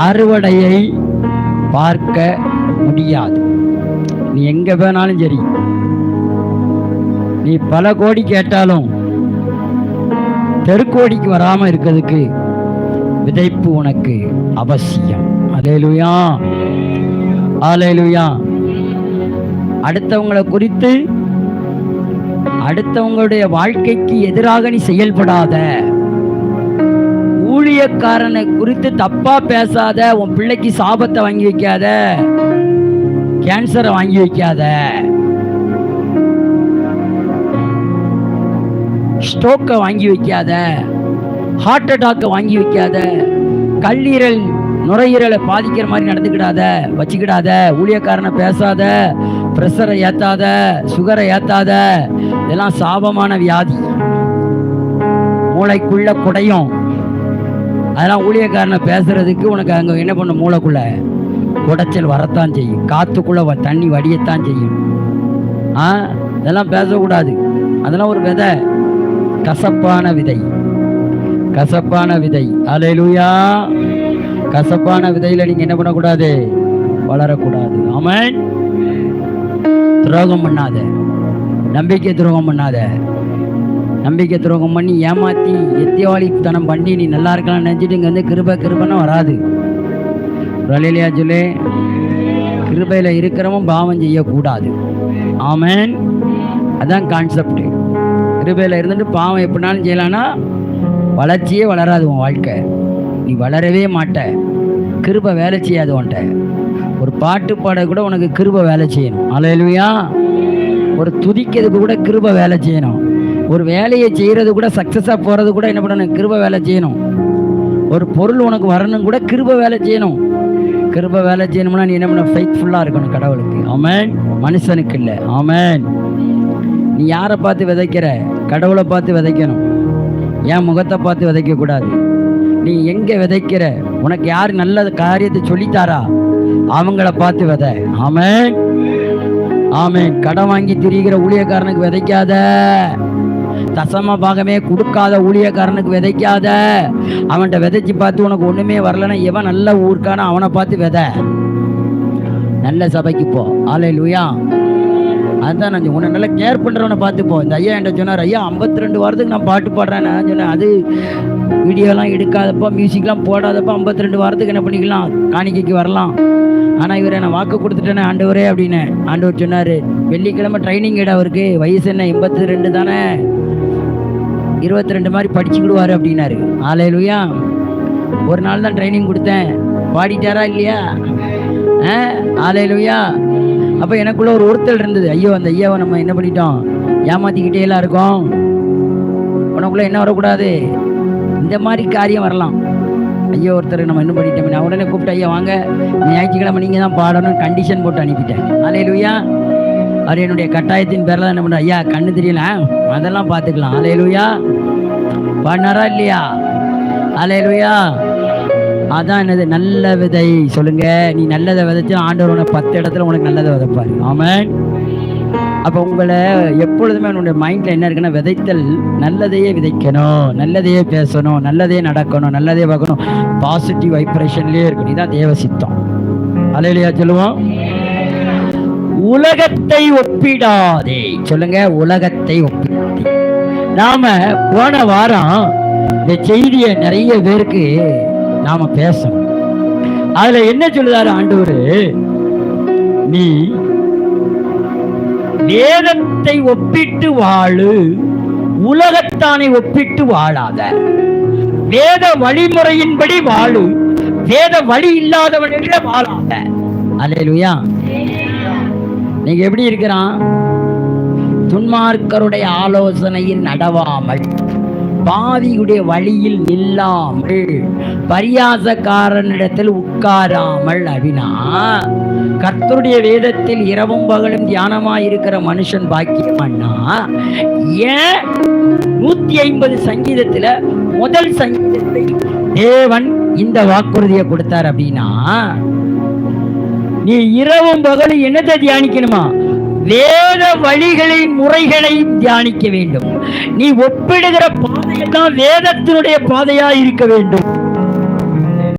அறுவடையை பார்க்க முடியாது. நீ எங்க வேணாலும் சரி, நீ பல கோடி கேட்டாலும் தெருக்கோடிக்கு வராம இருக்கிறதுக்கு விதைப்பு உனக்கு அவசியம். அல்லேலூயா, அல்லேலூயா. அடுத்தவங்களை குறித்து, அடுத்தவங்களுடைய வாழ்க்கைக்கு எதிராக நீ செயல்படாத. ஊழியக்காரனை குறித்து தப்பா பேசாத. உன் பிள்ளைக்கு சாபத்தை வாங்கி வைக்காத, கேன்சரை வாங்கி வைக்காத, ஸ்ட்ரோக்கை வாங்கி வைக்காத, ஹார்ட் அட்டாக்கை வாங்கி வைக்காத, கல்லீரல் நுரையீரலை பாதிக்கிற மாதிரி நடந்துக்கிடாத, வச்சுக்கிடாத. ஊழியக்காரனை பேசாத, பிரஷரை ஏத்தாத, சுகரை ஏத்தாத. இதெல்லாம் சாபமான வியாதி, மூளைக்குள்ள குடையும். அதெல்லாம் ஊழியக்காரனை பேசுறதுக்கு உனக்கு அங்கே என்ன பண்ண, மூளைக்குள்ள குடைச்சல் வரத்தான் செய்யும், காத்துக்குள்ள தண்ணி வடியத்தான் செய்யும். இதெல்லாம் பேசக்கூடாது. அதெல்லாம் ஒரு விதை, கசப்பான விதை, கசப்பான விதை. அல்லேலூயா. கசப்பான விதையில நீங்க என்ன பண்ணக்கூடாது, வளரக்கூடாது. ஆமென். துரோகம் பண்ணாத, நம்பிக்கை துரோகம் பண்ணாத. நம்பிக்கை துரோகம் பண்ணி ஏமாத்தி எத்தியவாளித்தனம் பண்ணி நீ நல்லா இருக்கலாம்னு நினைச்சிட்டு இங்க வந்து கிருபைன்னு வராது. ரலிலியா சொல்லு, கிருபையில இருக்கிறவன் பாவம் செய்யக்கூடாது. ஆமென். அதான் கான்செப்ட். கிருபையில இருந்துட்டு பாவம் எப்படினாலும் செய்யலான்னா வளர்ச்சியே வளராது உன் வாழ்க்கை. நீ வளரவே மாட்ட. கிருபை வேலை செய்யாது உன்ட்ட. ஒரு பாட்டு பாட கூட உனக்கு கிருபை வேலை செய்யணும். அல்லேலூயா. ஒரு துதிக்கிறதுக்கு கூட கிருபை வேலை செய்யணும். ஒரு வேலையை செய்யறது கூட, சக்சஸாக போறது கூட என்ன பண்ணணும், கிருபை வேலை செய்யணும். ஒரு பொருள் உனக்கு வரணும் கூட கிருபை வேலை செய்யணும். கிருபை வேலை செய்யணும்னா நீ என்ன பண்ண, ஃபெய்த்ஃபுல்லாக இருக்கணும் கடவுளுக்கு. ஆமென். மனுஷனுக்கு இல்லை. ஆமென். நீ யாரை பார்த்து விதைக்கிற, கடவுளை பார்த்து விதைக்கணும். என் முகத்தை பார்த்து விதைக்க கூடாது. நீ எங்க விதைக்கிற, உனக்கு யார் நல்ல காரியத்தை சொல்லித்தாரா அவங்கள பார்த்து விதை. ஆமென், ஆமென். கடன் வாங்கி திரிகிற ஊழியக்காரனுக்கு விதைக்காத. தசம பாகமே கொடுக்காத ஊழியக்காரனுக்கு விதைக்காத. அவன்கிட்ட விதைச்சு பார்த்து உனக்கு ஒண்ணுமே வரலன்னா எவன் நல்ல ஊருக்கான அவனை பார்த்து விதை. நல்ல சபைக்கு போ. அல்லேலூயா. அதுதான் நான் உன்னை நல்லா கேர் பண்ணுறவனை பார்த்துப்போம். இந்த ஐயா என்கிட்ட சொன்னார், ஐயா 52 வாரத்துக்கு நான் பாட்டு பாடுறேன். நான் சொன்னேன், அது வீடியோலாம் எடுக்காதப்பா, மியூசிக்லாம் போடாதப்பா, 52 வாரத்துக்கு என்ன பண்ணிக்கலாம், காணிக்கைக்கு வரலாம். ஆனால் இவரை நான் வாக்கு கொடுத்துட்டேனே ஆண்டவரே அப்படின்னு. ஆண்டவர் சொன்னார், வெள்ளிக்கிழமை ட்ரைனிங் இடம் அவருக்கு, வயசு என்ன 82 தானே, 22 மாதிரி படிச்சுக்கிடுவார் அப்படின்னாரு. அல்லேலூயா. ஒரு நாள் தான் ட்ரைனிங் கொடுத்தேன். பாடிட்டாரா இல்லையா? அல்லேலூயா. அப்போ எனக்குள்ள ஒரு ஒருத்தல் இருந்தது. ஐயோ, அந்த ஐயாவை நம்ம என்ன பண்ணிட்டோம், ஏமாத்திக்கிட்டே எல்லாம் இருக்கோம். உனக்குள்ள என்ன வரக்கூடாது, இந்த மாதிரி காரியம் வரலாம். ஐயோ, ஒருத்தர் நம்ம என்ன பண்ணிட்டோம். நான் உடனே கூப்பிட்டு, ஐயா வாங்க, ஞாயிற்றுக்கிழமை நீங்கள் தான் பாடணும், கண்டிஷன் போட்டு அனுப்பிட்டேன். அல்லேலூயா. அது என்னுடைய கட்டாயத்தின் பேரில் தான் என்ன பண்ணுறேன். ஐயா கண்ணு தெரியல, அதெல்லாம் பார்த்துக்கலாம். அல்லேலூயா. பாடினாரா இல்லையா? அல்லேலூயா. அதான் என்னது, நல்ல விதை. சொல்லுங்க, நீ நல்லதை விதைச்சு ஆண்டவர் உனக்கு 10 இடத்துல உனக்கு நல்லதை விதைப்பாரு. ஆமென். அப்போ உங்களை எப்பொழுதுமே உன்னுடைய மைண்டில் என்ன இருக்குன்னா, விதைத்தல், நல்லதையே விதைக்கணும், நல்லதையே பேசணும், நல்லதே நடக்கணும், நல்லதே பார்க்கணும், பாசிட்டிவ் வைப்ரேஷன்லேயே இருக்கணும். இதுதான் தேவ சித்தம். அல்லேலூயா சொல்லுவோம். உலகத்தை ஒப்பிடாதே. சொல்லுங்க, உலகத்தை ஒப்பிடாதே. நாம போன வாரம் இந்த செய்தியை நிறைய பேருக்கு நாம பேசணும். அதுல என்ன சொல்லுதாரு ஆண்டவரு, நீ வேதத்தை ஒப்பிட்டு வாழு, உலகத்தானை ஒப்பிட்டு வாழாத. வேத வழிமுறையின்படி வாழு, வேத வழி இல்லாதவனிட வாழாத. அல்லேலூயா. நீங்க எப்படி இருக்கிறான், துன்மார்க்கருடைய ஆலோசனையில் நடவாமல், பாவியுடைய வழியில் நில்லாமல், பரியாசக்காரனிடத்தில் உட்காராமல் அப்படின்னா, கர்த்தருடைய வேதத்தில் இரவும் பகலும் தியானமாய் இருக்கிற மனுஷன் பாக்கியம்னா, ஏன் 150 சங்கீதத்துல முதல் சங்கீதத்தை தேவன் இந்த வாக்குறுதியை கொடுத்தார் அப்படின்னா, நீ இரவும் பகலும் என்னத்தை தியானிக்கணுமா, வேத வழிகளை முறைகளை தியானிக்க வேண்டும். நீ ஒப்பிடுகிற பாதையெல்லாம் வேதத்தினுடைய பாதையா இருக்க வேண்டும்.